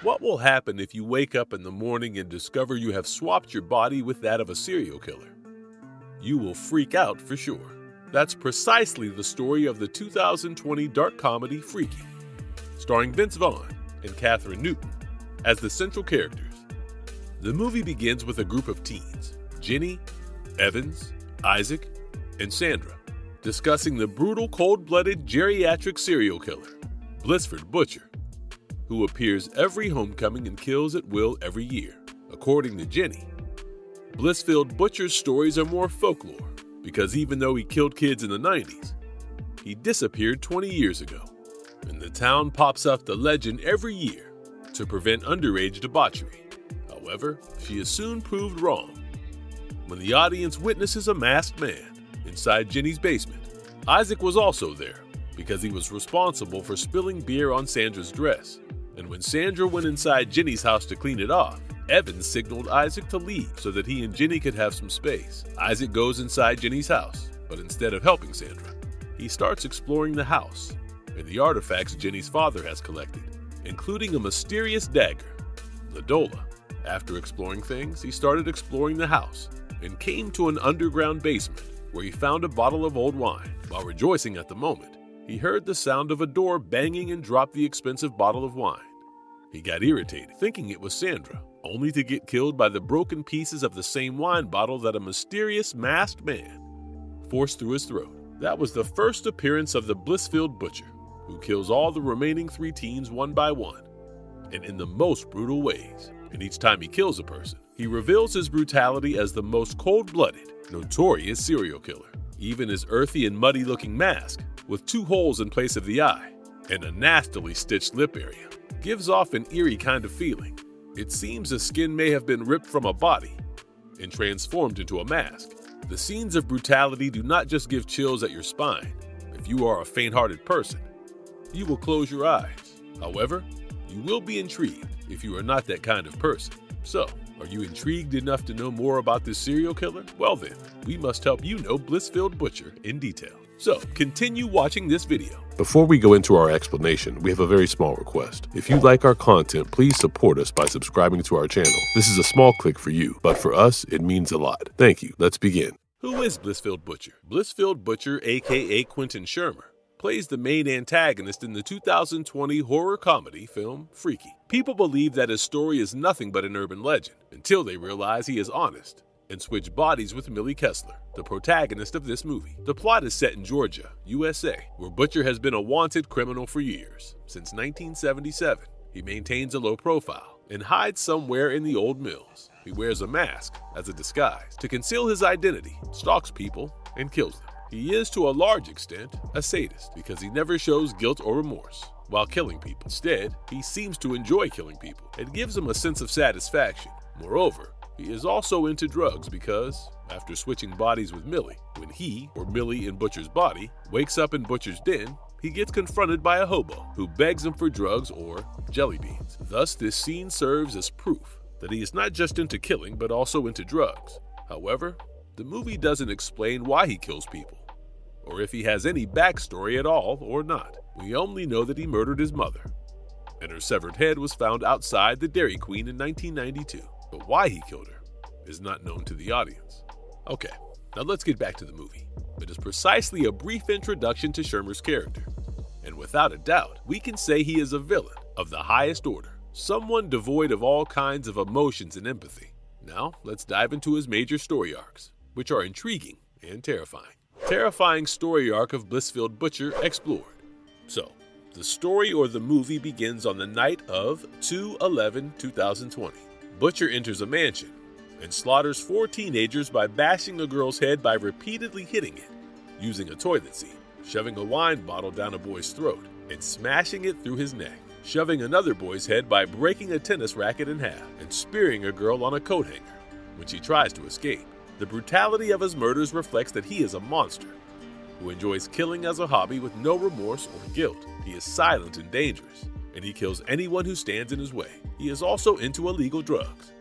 What will happen if you wake up in the morning and discover you have swapped your body with that of a serial killer? You will freak out for sure. That's precisely the story of the 2020 dark comedy Freaky, starring Vince Vaughn and Kathryn Newton as the central characters. The movie begins with a group of teens, Ginny, Evans, Isaac, and Sandra, discussing the brutal, cold-blooded geriatric serial killer, Blissford Butcher, who appears every homecoming and kills at will every year. According to Ginny, Blissfield Butcher's stories are more folklore because even though he killed kids in the 90s, he disappeared 20 years ago, and the town pops up the legend every year to prevent underage debauchery. However, she is soon proved wrong when the audience witnesses a masked man inside Ginny's basement. Isaac was also there because he was responsible for spilling beer on Sandra's dress, and when Sandra went inside Ginny's house to clean it off, Evans signaled Isaac to leave so that he and Ginny could have some space. Isaac goes inside Ginny's house, but instead of helping Sandra, he starts exploring the house and the artifacts Ginny's father has collected, including a mysterious dagger, the Dola. After exploring things, he started exploring the house and came to an underground basement where he found a bottle of old wine. While rejoicing at the moment, he heard the sound of a door banging and dropped the expensive bottle of wine. He got irritated, thinking it was Sandra, only to get killed by the broken pieces of the same wine bottle that a mysterious masked man forced through his throat. That was the first appearance of the Blissfield Butcher, who kills all the remaining 3 teens one by one, and in the most brutal ways. And each time he kills a person, he reveals his brutality as the most cold-blooded, notorious serial killer. Even his earthy and muddy-looking mask, with 2 holes in place of the eye and a nastily stitched lip area, gives off an eerie kind of feeling. It seems the skin may have been ripped from a body and transformed into a mask. The scenes of brutality do not just give chills at your spine. If you are a faint-hearted person, you will close your eyes. However, you will be intrigued if you are not that kind of person. So, are you intrigued enough to know more about this serial killer? Well then, we must help you know Blissfield Butcher in detail. So, continue watching this video. Before we go into our explanation, we have a very small request. If you like our content, please support us by subscribing to our channel. This is a small click for you, but for us, it means a lot. Thank you. Let's begin. Who is Blissfield Butcher? Blissfield Butcher, aka Quentin Shermer, plays the main antagonist in the 2020 horror comedy film Freaky. People believe that his story is nothing but an urban legend until they realize he is honest and switch bodies with Millie Kessler, the protagonist of this movie. The plot is set in Georgia, USA, where Butcher has been a wanted criminal for years. Since 1977, he maintains a low profile and hides somewhere in the old mills. He wears a mask as a disguise to conceal his identity, stalks people, and kills them. He is, to a large extent, a sadist because he never shows guilt or remorse while killing people. Instead, he seems to enjoy killing people. It gives him a sense of satisfaction. Moreover, he is also into drugs because, after switching bodies with Millie, when he, or Millie in Butcher's body, wakes up in Butcher's den, he gets confronted by a hobo who begs him for drugs or jelly beans. Thus, this scene serves as proof that he is not just into killing but also into drugs. However, the movie doesn't explain why he kills people, or if he has any backstory at all or not. We only know that he murdered his mother, and her severed head was found outside the Dairy Queen in 1992. But why he killed her is not known to the audience. Okay, now let's get back to the movie. It is precisely a brief introduction to Shermer's character, and without a doubt, we can say he is a villain of the highest order, someone devoid of all kinds of emotions and empathy. Now, let's dive into his major story arcs, which are intriguing and terrifying. Terrifying story arc of Blissfield Butcher explored. So, the story or the movie begins on the night of 2/11/2020. Butcher enters a mansion and slaughters 4 teenagers by bashing a girl's head by repeatedly hitting it, using a toilet seat, shoving a wine bottle down a boy's throat, and smashing it through his neck, shoving another boy's head by breaking a tennis racket in half, and spearing a girl on a coat hanger when she tries to escape. The brutality of his murders reflects that he is a monster who enjoys killing as a hobby with no remorse or guilt. He is silent and dangerous, and he kills anyone who stands in his way. He is also into illegal drugs.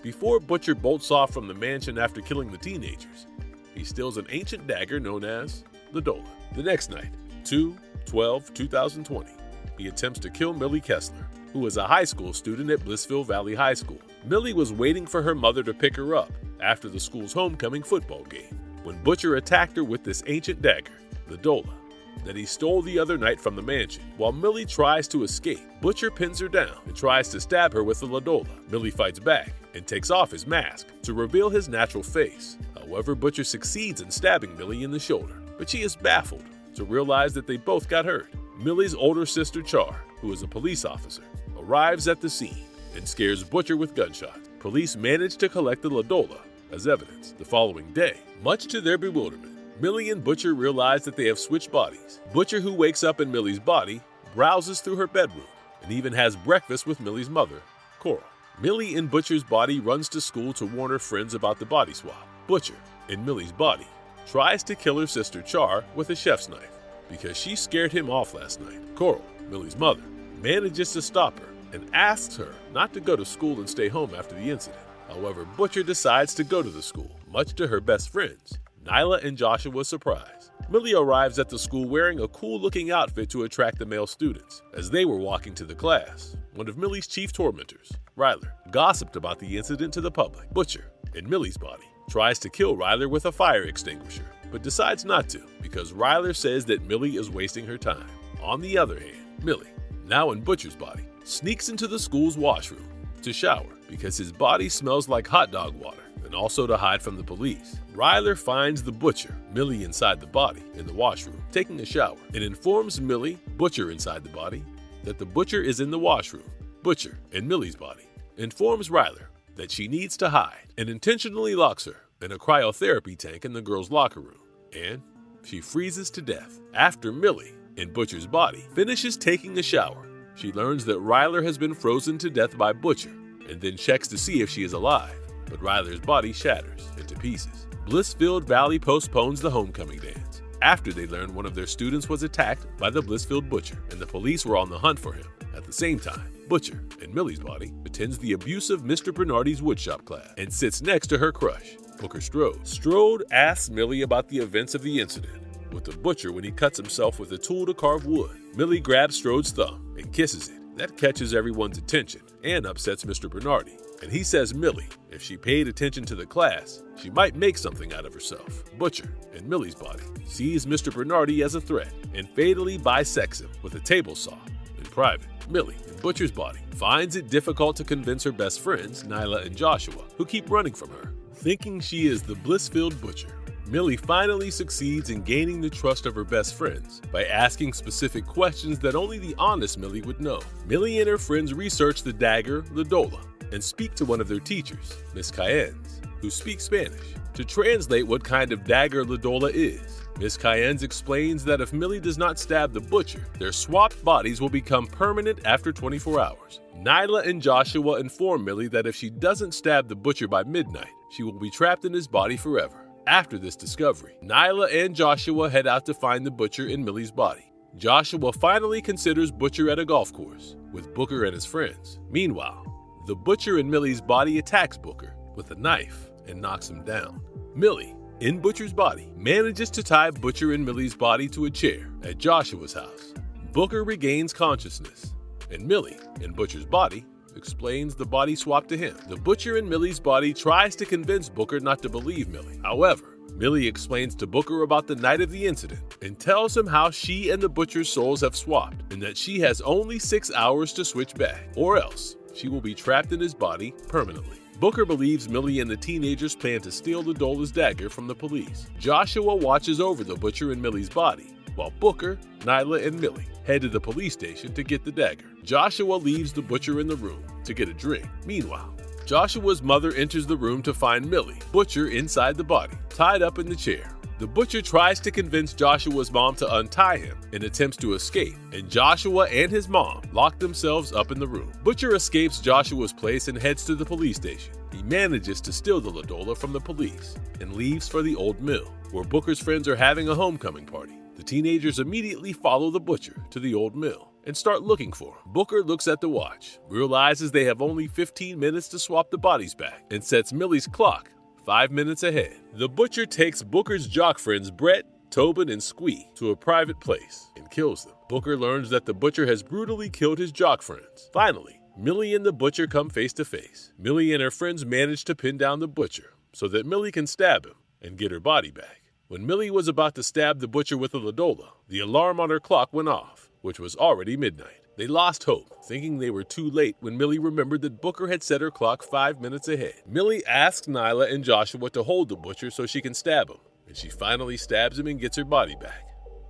Before Butcher bolts off from the mansion after killing the teenagers, he steals an ancient dagger known as the Dola. The next night, 2/12/2020, he attempts to kill Millie Kessler who was a high school student at Blissfield Valley High School. Millie was waiting for her mother to pick her up after the school's homecoming football game when Butcher attacked her with this ancient dagger, the Dola, that he stole the other night from the mansion. While Millie tries to escape, Butcher pins her down and tries to stab her with the Ladola. Millie fights back and takes off his mask to reveal his natural face. However, Butcher succeeds in stabbing Millie in the shoulder, but she is baffled to realize that they both got hurt. Millie's older sister Char, who is a police officer, arrives at the scene and scares Butcher with gunshots. Police manage to collect the Ladola as evidence. The following day, much to their bewilderment, Millie and Butcher realize that they have switched bodies. Butcher, who wakes up in Millie's body, browses through her bedroom and even has breakfast with Millie's mother, Coral. Millie in Butcher's body runs to school to warn her friends about the body swap. Butcher, in Millie's body, tries to kill her sister Char with a chef's knife because she scared him off last night. Coral, Millie's mother, manages to stop her and asks her not to go to school and stay home after the incident. However, Butcher decides to go to the school, much to her best friends, Nyla and Joshua's surprise. Millie arrives at the school wearing a cool-looking outfit to attract the male students. As they were walking to the class, one of Millie's chief tormentors, Ryler, gossiped about the incident to the public. Butcher, in Millie's body, tries to kill Ryler with a fire extinguisher, but decides not to because Ryler says that Millie is wasting her time. On the other hand, Millie, now in Butcher's body, sneaks into the school's washroom to shower because his body smells like hot dog water, and also to hide from the police. Ryler finds the Butcher, Millie inside the body, in the washroom, taking a shower, and informs Millie, Butcher inside the body, that the Butcher is in the washroom. Butcher, in Millie's body, informs Ryler that she needs to hide and intentionally locks her in a cryotherapy tank in the girls' locker room, and she freezes to death. After Millie, in Butcher's body, finishes taking a shower, she learns that Ryler has been frozen to death by Butcher, and then checks to see if she is alive, but Ryler's body shatters into pieces. Blissfield Valley postpones the homecoming dance after they learned one of their students was attacked by the Blissfield Butcher, and the police were on the hunt for him. At the same time, Butcher, in Millie's body, attends the abusive Mr. Bernardi's woodshop class and sits next to her crush, Booker Strode. Strode asks Millie about the events of the incident with the Butcher when he cuts himself with a tool to carve wood. Millie grabs Strode's thumb and kisses it. That catches everyone's attention and upsets Mr. Bernardi, and he says Millie, if she paid attention to the class, she might make something out of herself. Butcher, in Millie's body, sees Mr. Bernardi as a threat and fatally bisects him with a table saw in private. Millie, in Butcher's body, finds it difficult to convince her best friends, Nyla and Joshua, who keep running from her. Thinking she is the Blissfield Butcher, Millie finally succeeds in gaining the trust of her best friends by asking specific questions that only the honest Millie would know. Millie and her friends research the dagger, Ladola, and speak to one of their teachers, Miss Cayennes, who speaks Spanish, to translate what kind of dagger Ladola is. Miss Cayennes explains that if Millie does not stab the Butcher, their swapped bodies will become permanent after 24 hours. Nyla and Joshua inform Millie that if she doesn't stab the Butcher by midnight, she will be trapped in his body forever. After this discovery, Nyla and Joshua head out to find the Butcher in Millie's body. Joshua finally considers Butcher at a golf course with Booker and his friends. Meanwhile, the Butcher in Millie's body attacks Booker with a knife and knocks him down. Millie, in Butcher's body, manages to tie Butcher in Millie's body to a chair at Joshua's house. Booker regains consciousness, and Millie, in Butcher's body, explains the body swap to him. The Butcher in Millie's body tries to convince Booker not to believe Millie. However, Millie explains to Booker about the night of the incident and tells him how she and the Butcher's souls have swapped and that she has only 6 hours to switch back, or else she will be trapped in his body permanently. Booker believes Millie and the teenagers plan to steal the Dola's dagger from the police. Joshua watches over the Butcher in Millie's body, while Booker, Nyla, and Millie head to the police station to get the dagger. Joshua leaves the Butcher in the room to get a drink. Meanwhile, Joshua's mother enters the room to find Millie, Butcher inside the body, tied up in the chair. The Butcher tries to convince Joshua's mom to untie him and attempts to escape, and Joshua and his mom lock themselves up in the room. Butcher escapes Joshua's place and heads to the police station. He manages to steal the Ladola from the police and leaves for the old mill, where Booker's friends are having a homecoming party. The teenagers immediately follow the Butcher to the old mill and start looking for him. Booker looks at the watch, realizes they have only 15 minutes to swap the bodies back, and sets Millie's clock 5 minutes ahead. The Butcher takes Booker's jock friends Brett, Tobin, and Squee to a private place and kills them. Booker learns that the butcher has brutally killed his jock friends. Finally, Millie and the butcher come face to face. Millie and her friends manage to pin down the butcher so that Millie can stab him and get her body back. When Millie was about to stab the butcher with a Ladola, the alarm on her clock went off, which was already midnight. They lost hope, thinking they were too late when Millie remembered that Booker had set her clock 5 minutes ahead. Millie asks Nyla and Joshua to hold the butcher so she can stab him, and she finally stabs him and gets her body back.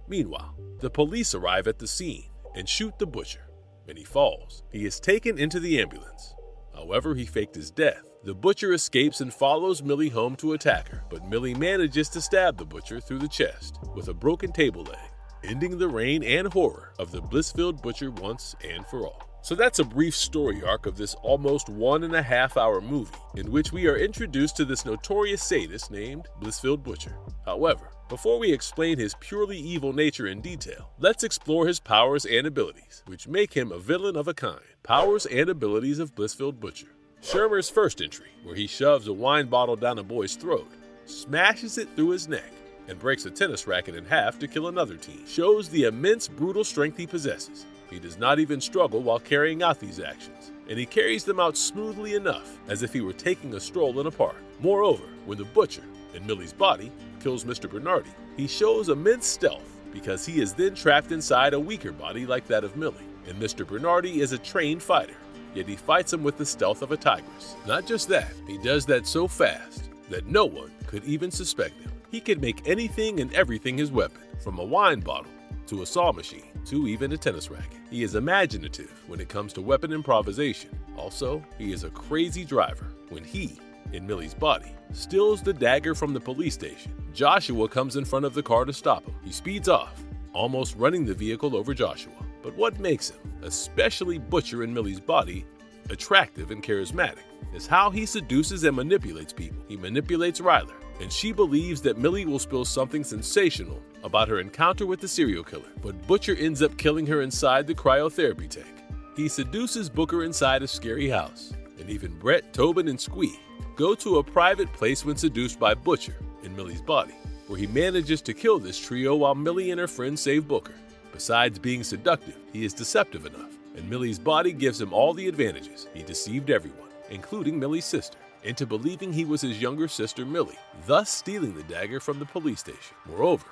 Meanwhile, the police arrive at the scene and shoot the butcher, and he falls. He is taken into the ambulance. However, he faked his death. The butcher escapes and follows Millie home to attack her, but Millie manages to stab the butcher through the chest with a broken table leg, ending the reign and horror of the Blissfield Butcher once and for all. So that's a brief story arc of this almost 1.5-hour movie in which we are introduced to this notorious sadist named Blissfield Butcher. However, before we explain his purely evil nature in detail, let's explore his powers and abilities, which make him a villain of a kind. Powers and abilities of Blissfield Butcher. Shermer's first entry, where he shoves a wine bottle down a boy's throat, smashes it through his neck, and breaks a tennis racket in half to kill another teen, shows the immense brutal strength he possesses. He does not even struggle while carrying out these actions, and he carries them out smoothly enough as if he were taking a stroll in a park. Moreover, when the butcher, in Millie's body, kills Mr. Bernardi, he shows immense stealth because he is then trapped inside a weaker body like that of Millie, and Mr. Bernardi is a trained fighter, yet he fights him with the stealth of a tigress. Not just that, he does that so fast that no one could even suspect him. He can make anything and everything his weapon, from a wine bottle to a saw machine to even a tennis racket. He is imaginative when it comes to weapon improvisation. Also, he is a crazy driver when he, in Millie's body, steals the dagger from the police station. Joshua comes in front of the car to stop him. He speeds off, almost running the vehicle over Joshua. But what makes him, especially Butcher in Millie's body, attractive and charismatic is how he seduces and manipulates people. He manipulates Ryler, and she believes that Millie will spill something sensational about her encounter with the serial killer, but Butcher ends up killing her inside the cryotherapy tank. He seduces Booker inside a scary house, and even Brett, Tobin, and Squee go to a private place when seduced by Butcher in Millie's body, where he manages to kill this trio while Millie and her friends save Booker. Besides being seductive, he is deceptive enough, and Millie's body gives him all the advantages. He deceived everyone, including Millie's sister, into believing he was his younger sister Millie, thus stealing the dagger from the police station. Moreover,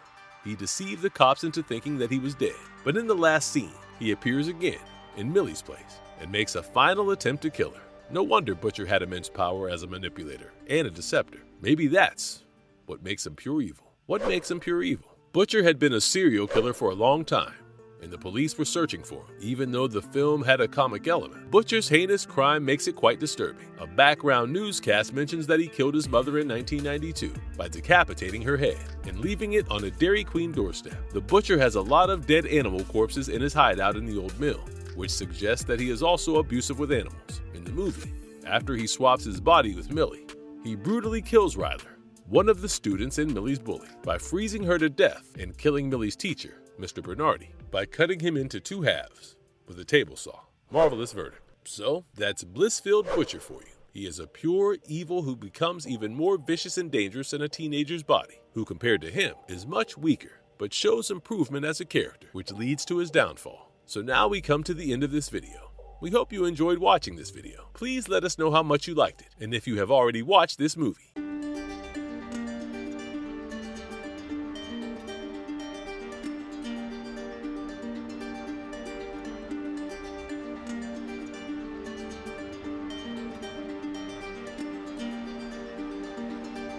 he deceived the cops into thinking that he was dead. But in the last scene, he appears again in Millie's place and makes a final attempt to kill her. No wonder Butcher had immense power as a manipulator and a deceptor. Maybe that's what makes him pure evil. What makes him pure evil? Butcher had been a serial killer for a long time, and the police were searching for him. Even though the film had a comic element, Butcher's heinous crime makes it quite disturbing. A background newscast mentions that he killed his mother in 1992 by decapitating her head and leaving it on a Dairy Queen doorstep. The Butcher has a lot of dead animal corpses in his hideout in the old mill, which suggests that he is also abusive with animals. In the movie, after he swaps his body with Millie, he brutally kills Ryler, one of the students in Millie's bully, by freezing her to death and killing Millie's teacher, Mr. Bernardi, by cutting him into 2 halves with a table saw. Marvelous verdict. So, that's Blissfield Butcher for you. He is a pure evil who becomes even more vicious and dangerous in a teenager's body, who compared to him is much weaker, but shows improvement as a character, which leads to his downfall. So now we come to the end of this video. We hope you enjoyed watching this video. Please let us know how much you liked it, and if you have already watched this movie.